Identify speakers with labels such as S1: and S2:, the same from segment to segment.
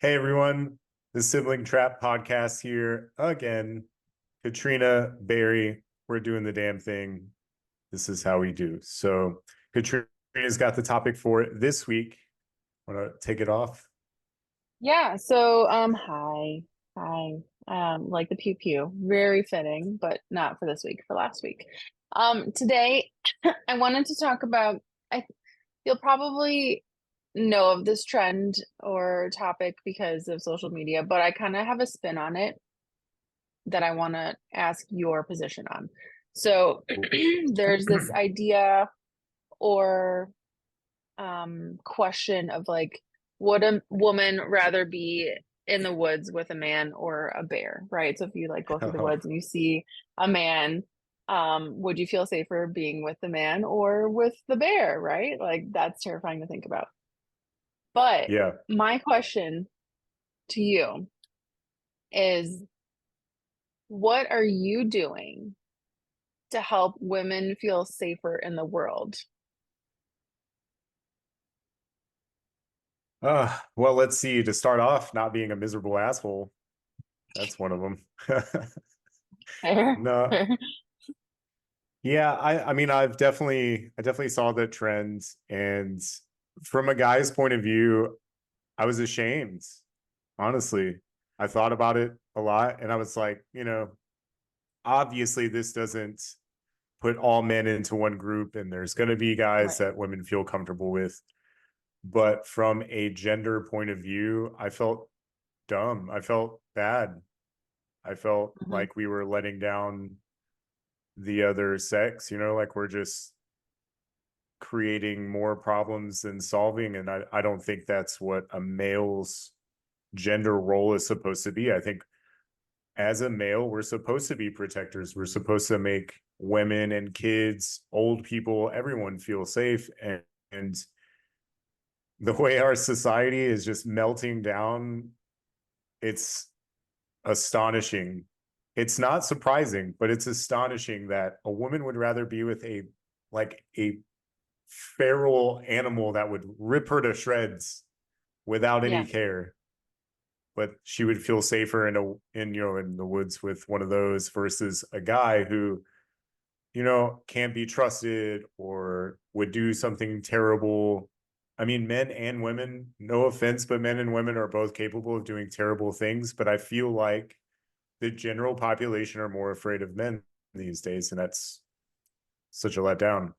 S1: Hey everyone, the Sibling Trap podcast here again. Katrina, Barry, we're doing the damn thing. This is how we do. So, Katrina's got the topic for this week. Want to take it off?
S2: Yeah, hi. Hi. Like the pew pew. Very fitting, but not for this week, for last week. Today I wanted to talk about I you'll probably know of this trend or topic because of social media, but I kind of have a spin on it that I want to ask your position on. So there's this idea or question of like, would a woman rather be in the woods with a man or a bear, right? So if you like go through the
S1: Oh,
S2: woods and you see a man, would you feel safer being with the man or with the bear, right? Like that's terrifying to think about. But
S1: yeah.
S2: my question to you is, what are you doing to help women feel safer in the world?
S1: Well, let's see. To start off, not being a miserable asshole. That's one of them.
S2: Fair,
S1: No,
S2: fair.
S1: yeah. I mean, I definitely saw the trends, and from a guy's point of view, I was ashamed. Honestly, I thought about it a lot and I was like, obviously this doesn't put all men into one group and there's going to be guys
S2: Right.
S1: that women feel comfortable with. But from a gender point of view, I felt dumb. I felt bad. I felt
S2: Hmm.
S1: like we were letting down the other sex, like we're just creating more problems than solving. And I don't think that's what a male's gender role is supposed to be. I think as a male, we're supposed to be protectors. We're supposed to make women and kids, old people, everyone feel safe. And the way our society is just melting down, it's astonishing. It's not surprising, but it's astonishing that a woman would rather be with a feral animal that would rip her to shreds without any
S2: Yeah.
S1: care, but she would feel safer in the woods with one of those versus a guy who can't be trusted or would do something terrible. I mean, men and women, no offense, but men and women are both capable of doing terrible things, but I feel like the general population are more afraid of men these days, and that's such a letdown.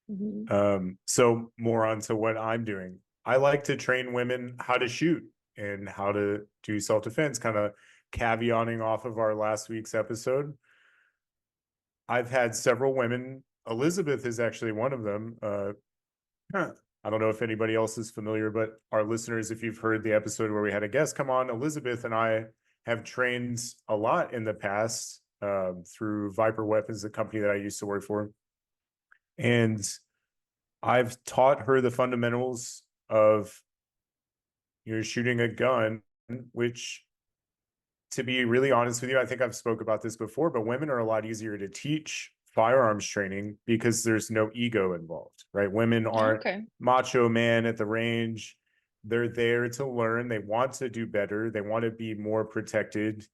S2: Hmm.
S1: So more on to what I'm doing. I like to train women how to shoot and how to do self-defense, kind of caveating off of our last week's episode. I've had several women. Elizabeth is actually one of them. I don't know if anybody else is familiar, but our listeners, if you've heard the episode where we had a guest come on, Elizabeth and I have trained a lot in the past through Viper Weapons, the company that I used to work for. And I've taught her the fundamentals of shooting a gun, which, to be really honest with you, I think I've spoke about this before, but women are a lot easier to teach firearms training because there's no ego involved, right? Women aren't
S2: Okay.
S1: macho man at the range. They're there to learn. They want to do better. They want to be more protected.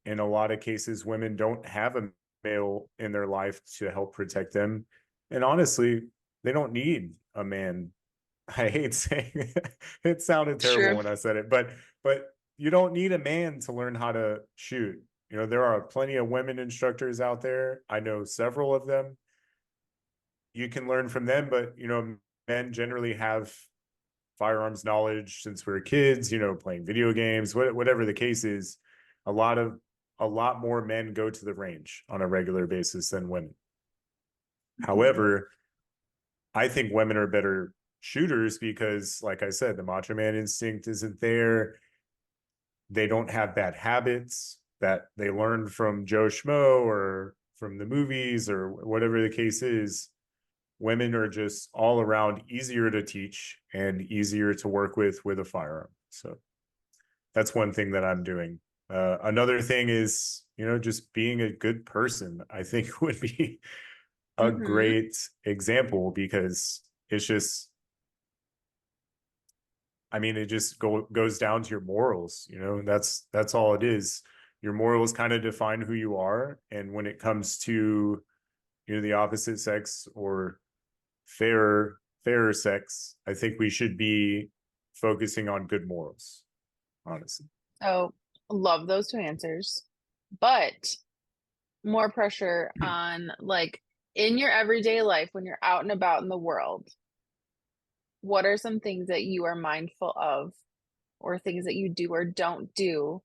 S1: In a lot of cases, women don't have a male in their life to help protect them. And honestly, they don't need a man. I hate saying it. It sounded terrible
S2: Sure.
S1: when I said it, but you don't need a man to learn how to shoot. There are plenty of women instructors out there. I know several of them. You can learn from them, but men generally have firearms knowledge since we are kids, playing video games, whatever the case is. A lot of a lot more men go to the range on a regular basis than women.
S2: Mhm.
S1: However, I think women are better shooters because, like I said, the macho man instinct isn't there. They don't have bad habits that they learned from Joe Schmo or from the movies or whatever the case is. Women are just all around easier to teach and easier to work with a firearm. So that's one thing that I'm doing. Another thing is, just being a good person, I think would be a
S2: Mhm.
S1: great example because it's just I mean, it just goes down to your morals, that's all it is. Your morals kind of define who you are. And when it comes to, the opposite sex or fairer sex, I think we should be focusing on good morals, honestly.
S2: So love those two answers, but more pressure on like in your everyday life when you're out and about in the world. What are some things that you are mindful of or things that you do or don't do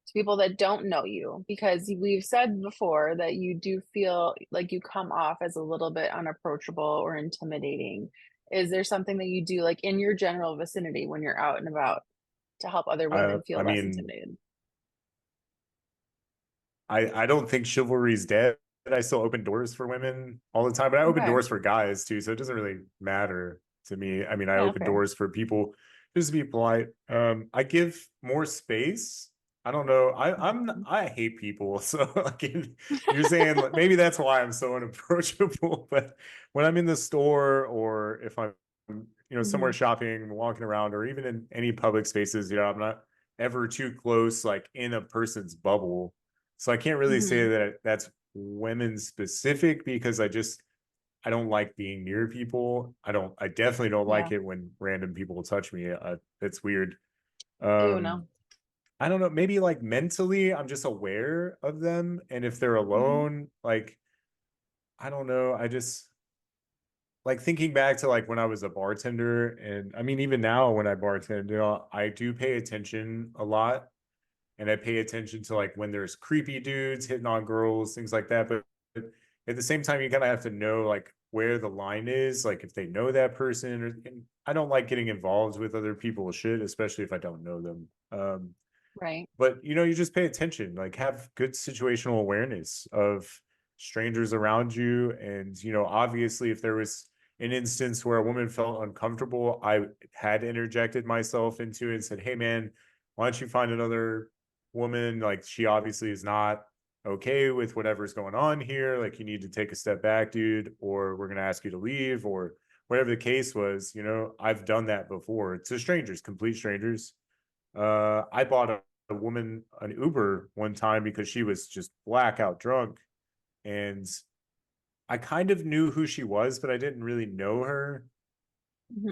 S2: to people that don't know you? Because we've said before that you do feel like you come off as a little bit unapproachable or intimidating. Is there something that you do like in your general vicinity when you're out and about to help other women
S1: I
S2: feel less
S1: mean,
S2: intimidated?
S1: I don't think chivalry is dead. I still open doors for women all the time, but I open
S2: Okay.
S1: doors for guys too, so it doesn't really matter to me. I mean, I
S2: Yeah,
S1: open
S2: fair.
S1: doors for people just to be polite. I give more space. I don't know.
S2: Mhm.
S1: I hate people, so like you're saying like, maybe that's why I'm so unapproachable. But when I'm in the store or if I'm somewhere
S2: Mhm.
S1: shopping, walking around, or even in any public spaces, I'm not ever too close, like in a person's bubble. So I can't really say
S2: Mhm.
S1: that that's women specific because I don't like being near people. I definitely don't like
S2: Yeah.
S1: it when random people touch me. It's weird.
S2: Ew,
S1: Um,
S2: no.
S1: I don't know. Maybe like mentally, I'm just aware of them, and if they're
S2: Mhm.
S1: alone, like I don't know. I just like thinking back to like when I was a bartender, and I mean even now when I bartend, I do pay attention a lot and I pay attention to like when there's creepy dudes hitting on girls, things like that. But at the same time, you kind of have to know like where the line is, like if they know that person. Or and I don't like getting involved with other people's shit, especially if I don't know them.
S2: Right.
S1: But you just pay attention, like have good situational awareness of strangers around you. And obviously, if there was an instance where a woman felt uncomfortable, I had interjected myself into it and said, hey man, why don't you find another woman? Like she obviously is not okay with whatever's going on here. Like you need to take a step back, dude, or we're gonna ask you to leave, or whatever the case was. I've done that before to strangers, complete strangers. I bought a woman an Uber one time because she was just blackout drunk, and I kind of knew who she was, but I didn't really know her.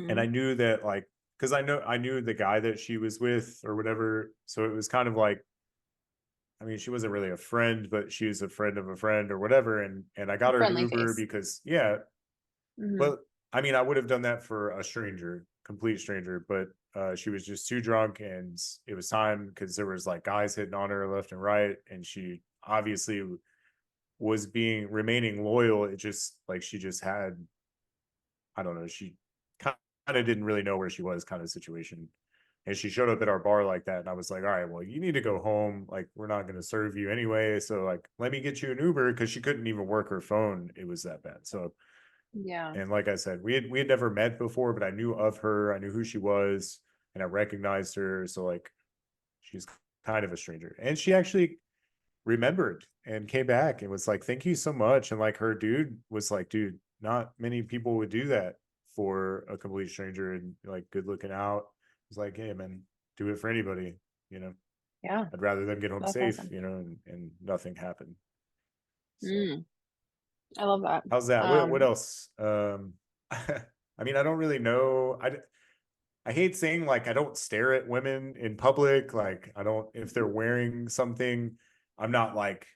S1: And I
S2: Mhm.
S1: knew that like because I knew the guy that she was with or whatever, so it was kind of like, I mean, she wasn't really a friend, but she was a friend of a friend or whatever. And I
S2: A
S1: got her an
S2: friendly
S1: Uber
S2: face.
S1: because yeah,
S2: Mhm.
S1: but I mean, I would have done that for a stranger, complete stranger, but she was just too drunk and it was time because there was like guys hitting on her left and right, and she obviously was being remaining loyal. It just like she just had, I don't know, she kind of didn't really know where she was, kind of situation. And she showed up at our bar like that, and I was like, all right, well, you need to go home. Like, we're not going to serve you anyway. So, like, let me get you an Uber because she couldn't even work her phone. It was that bad. So,
S2: Yeah.
S1: and like I said, we had never met before, but I knew of her. I knew who she was, and I recognized her. So like she's kind of a stranger. And she actually remembered and came back and was like, "Thank you so much." And like her dude was like, "Dude, not many people would do that for a complete stranger and like good looking out." It's like, "Hey man, do it for anybody, you know.
S2: Yeah.
S1: I'd rather them get home
S2: That's
S1: safe,
S2: awesome.
S1: and nothing happened." So
S2: Mm, I love that.
S1: how's that? What
S2: Um,
S1: else? I mean, I don't really know. I hate saying like I don't stare at women in public. Like I don't, if they're wearing something, I'm not like,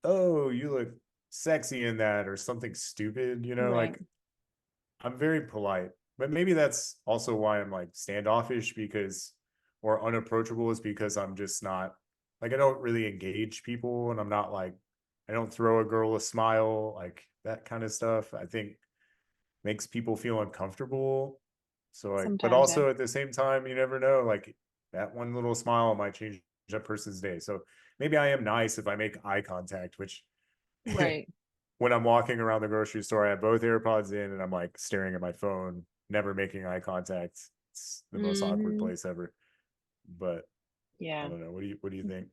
S1: oh, you look sexy in that or something stupid,
S2: right.
S1: like I'm very polite. But maybe that's also why I'm like standoffish because or unapproachable is because I'm just not like I don't really engage people and I'm not like I don't throw a girl a smile, like that kind of stuff. I think makes people feel uncomfortable. So like, but
S2: Sometimes, yeah.
S1: also at the same time, you never know. Like that one little smile might change that person's day. So maybe I am nice if I make eye contact, which
S2: Right.
S1: when I'm walking around the grocery store, I have both AirPods in and I'm like staring at my phone, never making eye contact. It's the most awkward
S2: Hmm.
S1: place ever. But I
S2: Yeah.
S1: don't know. What do you think?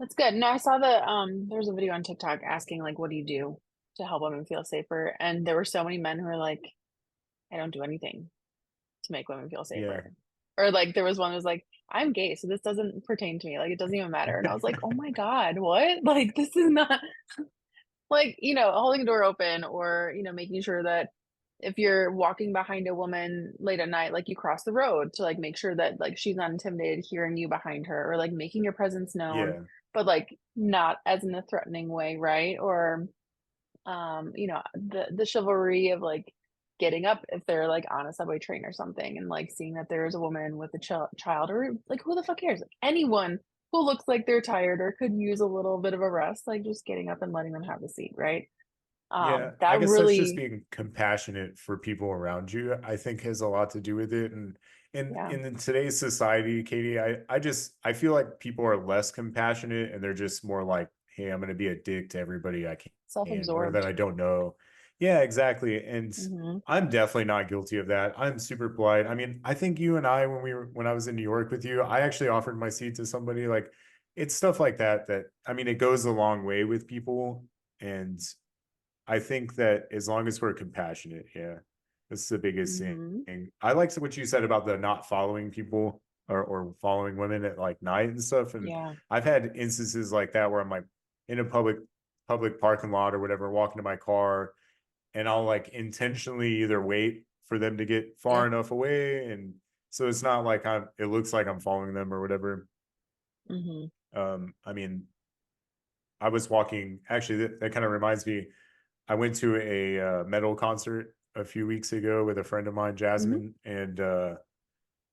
S2: That's good. No, I saw there's a video on TikTok asking like what do you do to help women feel safer? And there were so many men who were like, I don't do anything to make women feel
S1: Yeah.
S2: safer. Or like there was one that was like, I'm gay, so this doesn't pertain to me. Like it doesn't even matter. And I was like, oh my God, what? Like this is not like, holding the door open or, making sure that if you're walking behind a woman late at night, like you cross the road to like make sure that like she's not intimidated hearing you behind her or like making your presence known,
S1: Yeah.
S2: but like not as in a threatening way, right? Or the chivalry of like getting up if they're like on a subway train or something and like seeing that there's a woman with a child or like who the fuck cares? Anyone who looks like they're tired or could use a little bit of a rest, like just getting up and letting them have a seat, right?
S1: Yeah, I
S2: That
S1: guess that's just
S2: really,
S1: being compassionate for people around you, I think has a lot to do with it. And
S2: yeah,
S1: in today's society, Katie, I feel like people are less compassionate and they're just more like, hey, I'm gonna be a dick to everybody I can or that
S2: self-absorbed.
S1: I don't know. Yeah, exactly. And
S2: Hmm.
S1: I'm definitely not guilty of that. I'm super polite. I mean, I think you and I, when I was in New York with you, I actually offered my seat to somebody. Like it's stuff like that that I mean, it goes a long way with people. And I think that as long as we're compassionate, yeah, that's the biggest thing.
S2: Hmm.
S1: I liked what you said about the not following people or following women at like night and stuff. And
S2: Yeah,
S1: I've had instances like that where I'm like in a public parking lot or whatever, walking to my car, and I'll like intentionally either wait for them to get
S2: yeah.
S1: far enough away, and so it's not like it looks like I'm following them or whatever.
S2: Hmm.
S1: I mean, I was walking. Actually, that kind of reminds me. I went to a metal concert a few weeks ago with a friend of mine,
S2: Hmm.
S1: Jasmine, and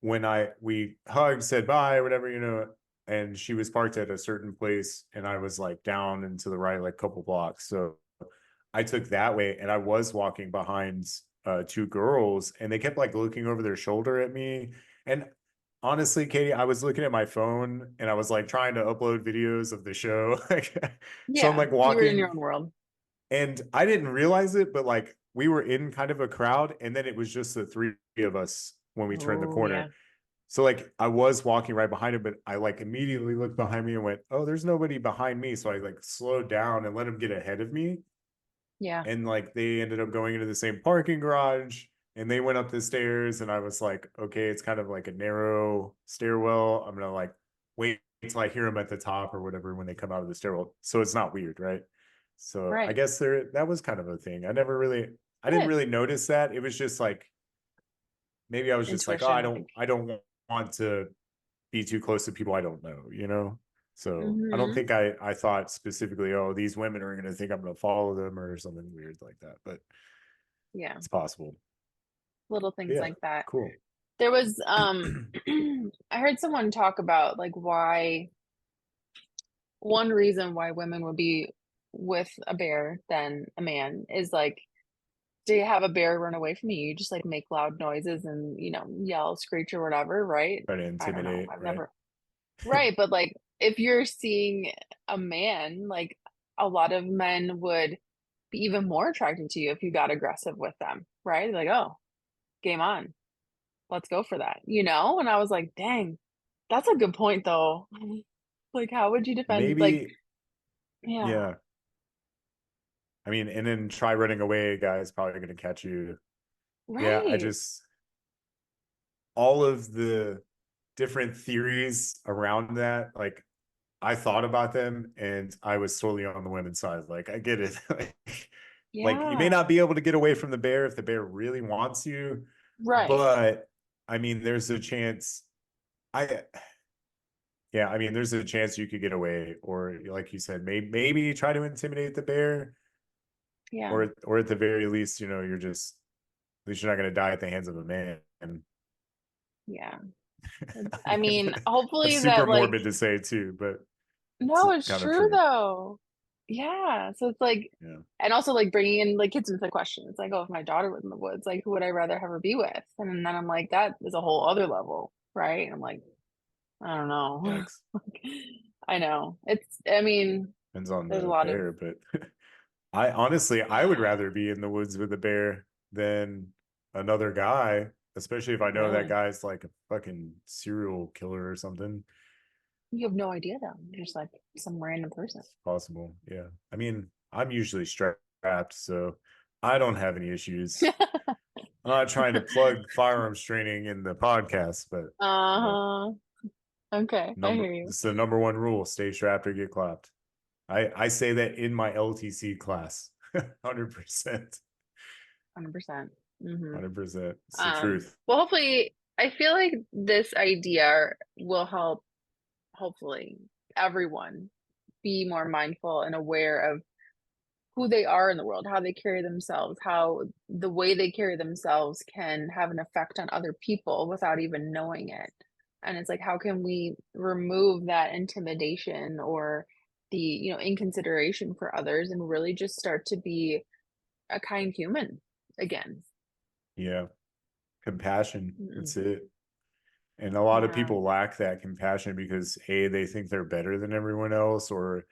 S1: when we hugged, said bye, or whatever, and she was parked at a certain place, and I was like down and to the right, like a couple blocks. So I took that way, and I was walking behind two girls, and they kept like looking over their shoulder at me. And honestly, Katie, I was looking at my phone, and I was like trying to upload videos of the show. So I'm
S2: Yeah,
S1: like
S2: you were in your
S1: walking,
S2: own world.
S1: and I didn't realize it, but like we were in kind of a crowd, and then it was just the three of us when we turned the
S2: Oh yeah,
S1: corner. So like I was walking right behind him, but I like immediately looked behind me and went, "Oh, there's nobody behind me." So I like slowed down and let him get ahead of me.
S2: yeah,
S1: And like they ended up going into the same parking garage, and they went up the stairs, and I was like, okay, it's kind of like a narrow stairwell. I'm gonna like wait until I hear them at the top or whatever when they come out of the stairwell. So it's not weird, right? So I
S2: right.
S1: guess that was kind of a thing. I didn't
S2: Good
S1: really notice that. It was just like maybe I was just like, oh,
S2: intuition, like.
S1: I don't want to be too close to people I don't know, So I don't
S2: Hmm.
S1: think I thought specifically, oh, these women are gonna think I'm gonna follow them or something weird like that, but
S2: Yeah,
S1: it's possible.
S2: little things
S1: Yeah,
S2: like that.
S1: cool.
S2: There was I heard someone talk about like why one reason why women would be with a bear than a man is like to have a bear run away from you, you just like make loud noises and yell, screech or whatever, right?
S1: Try to
S2: I don't know.
S1: intimidate,
S2: I've
S1: right?
S2: never right, but like if you're seeing a man, like a lot of men would be even more attracted to you if you got aggressive with them, right? Like, oh, game on. Let's go for that, And I was like, dang, that's a good point though. Like, how would you defend, like,
S1: Maybe,
S2: yeah,
S1: yeah. I mean, and then try running away, a guy is probably gonna catch you. Yeah, I
S2: right.
S1: just all of the different theories around that, like I thought about them and I was totally on the women's side. Like, I get it. Like you may
S2: Yeah,
S1: not be able to get away from the bear if the bear really wants you,
S2: right.
S1: but I mean, there's a chance. I, yeah, I mean, there's a chance you could get away, or like you said, maybe try to intimidate the bear,
S2: Yeah,
S1: or at the very least, you're just at least you're not going to die at the hands of a man.
S2: yeah. I mean,
S1: That's
S2: hopefully
S1: super
S2: that, like,
S1: morbid to say too, but it's
S2: no, it's
S1: kind of
S2: true
S1: true.
S2: though. Yeah. So it's like,
S1: Yeah,
S2: and also like bringing in like kids into the question. It's like, oh, if my daughter was in the woods, like, who would I rather have her be with? And then I'm like, that is a whole other level, right? I'm like, I don't know.
S1: yikes.
S2: Like, I know. I mean,
S1: Depends on
S2: there's a
S1: the
S2: lot of,
S1: bear, but I honestly, I would
S2: yeah,
S1: rather be in the woods with a bear than another guy, especially if I know that
S2: really.
S1: guy's like a fucking serial killer or something.
S2: You have no idea though. You're just like some random person.
S1: It's possible. Yeah. I mean, I'm usually strapped, so I don't have any issues. I'm not trying to plug firearms training in the podcast, but you know,
S2: Uh-huh. Okay, I hear you.
S1: it's the number one rule: stay strapped or get clapped. I say that in my LTC class, 100%,
S2: 100%. Mm-hmm.
S1: 100%. It's the truth.
S2: Well, hopefully, I feel like this idea will help, hopefully, everyone be more mindful and aware of who they are in the world, how they carry themselves, how the way they carry themselves can have an effect on other people without even knowing it. And it's like, how can we remove that intimidation or the, inconsideration for others and really just start to be a kind human again?
S1: Yeah, compassion. That's
S2: Mm,
S1: it. And a lot of
S2: yeah.
S1: people lack that compassion because A, they think they're better than everyone else, or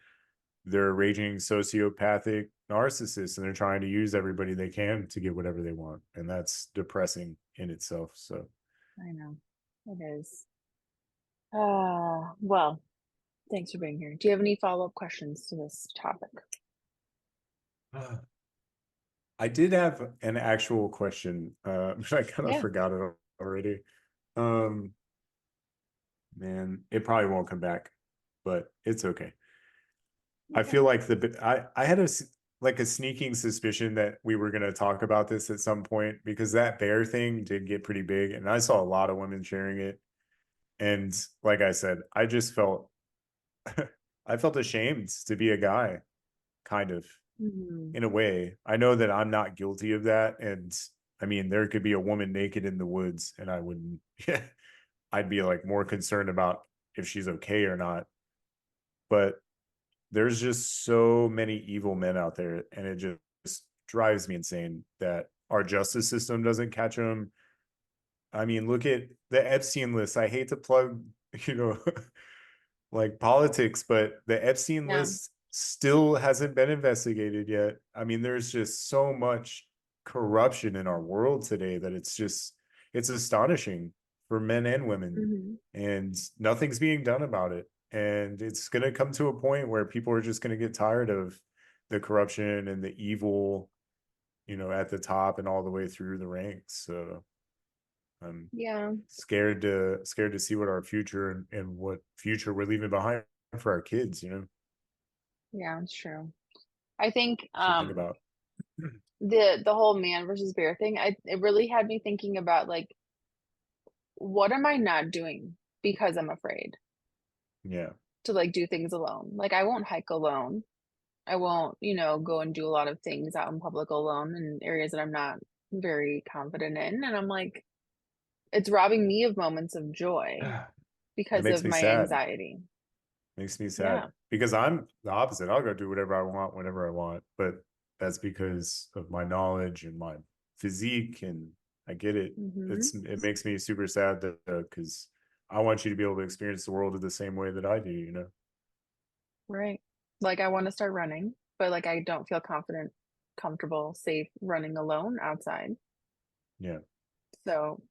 S1: they're raging sociopathic narcissists and they're trying to use everybody they can to get whatever they want. And that's depressing in itself. So
S2: I know. It is. Well, thanks for being here. Do you have any follow-up questions to this topic?
S1: I did have an actual question, but I kind of
S2: Yeah.
S1: forgot it already. Um, man, it probably won't come back, but it's okay. I
S2: Okay.
S1: feel like I had like a sneaking suspicion that we were going to talk about this at some point because that bear thing did get pretty big, and I saw a lot of women sharing it. And like I said, I just felt I felt ashamed to be a guy, kind of,
S2: Mhm.
S1: in a way. I know that I'm not guilty of that, and I mean, there could be a woman naked in the woods, and I wouldn't. Yeah, I'd be like more concerned about if she's okay or not. But there's just so many evil men out there, and it just drives me insane that our justice system doesn't catch them. I mean, look at the Epstein list. I hate to plug, you know, like politics, but the Epstein
S2: Yeah.
S1: list still hasn't been investigated yet. I mean, there's just so much corruption in our world today that it's astonishing for men and women,
S2: Mhm.
S1: and nothing's being done about it. And it's going to come to a point where people are just going to get tired of the corruption and the evil, at the top and all the way through the ranks. So I'm
S2: Yeah.
S1: scared to see what our future and what future we're leaving behind for our kids.
S2: Yeah, it's true. I think
S1: To think about.
S2: the whole man versus bear thing, it really had me thinking about like what am I not doing because I'm afraid
S1: Yeah.
S2: to like do things alone. Like I won't hike alone. I won't, go and do a lot of things out in public alone in areas that I'm not very confident in. And I'm like, it's robbing me of moments of joy
S1: It
S2: because
S1: makes
S2: of
S1: me
S2: my
S1: sad.
S2: anxiety.
S1: Makes me sad
S2: Yeah.
S1: because I'm the opposite. I'll go do whatever I want whenever I want, but that's because of my knowledge and my physique, and I get it.
S2: Hmm.
S1: It makes me super sad that because I want you to be able to experience the world the same way that I do.
S2: Right. Like I want to start running, but like I don't feel confident, comfortable, safe running alone outside.
S1: Yeah.
S2: So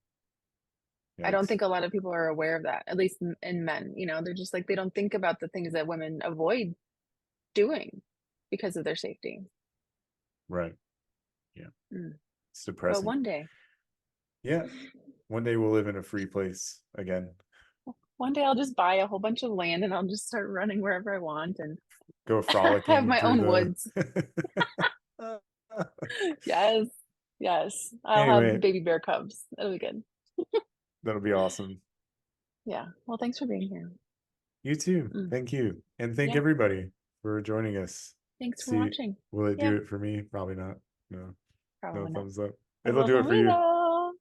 S2: I don't
S1: Yikes.
S2: think a lot of people are aware of that, at least in men. They're just like, they don't think about the things that women avoid doing because of their safety.
S1: Right. Yeah.
S2: Mm.
S1: It's
S2: But
S1: depressing.
S2: one day,
S1: Yeah. One day we'll live in a free place again.
S2: one day I'll just buy a whole bunch of land and I'll just start running wherever I want and
S1: Go
S2: have
S1: frolicking
S2: my
S1: through
S2: own woods.
S1: the
S2: Yes. Yes. I'll have
S1: anyway,
S2: baby bear cubs. That'll be good.
S1: that'll be awesome.
S2: Yeah. Well, thanks for being here.
S1: You too.
S2: Mm.
S1: Thank you. And thank
S2: Yeah.
S1: everybody for joining us.
S2: Thanks for
S1: See,
S2: watching.
S1: will it
S2: Yeah.
S1: do it for me? Probably not. No, no
S2: Probably not.
S1: thumbs up.
S2: It
S1: It'll
S2: will
S1: do
S2: for
S1: it for
S2: me
S1: you.
S2: though.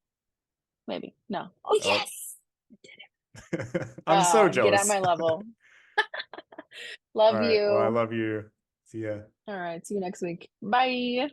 S2: Maybe. No. Oh,
S1: Oh,
S2: yes. I did it.
S1: I'm so
S2: Get at
S1: jealous.
S2: my level.
S1: All
S2: Love
S1: right. Well, I
S2: you.
S1: love you. See ya.
S2: All right. See you next week. Bye.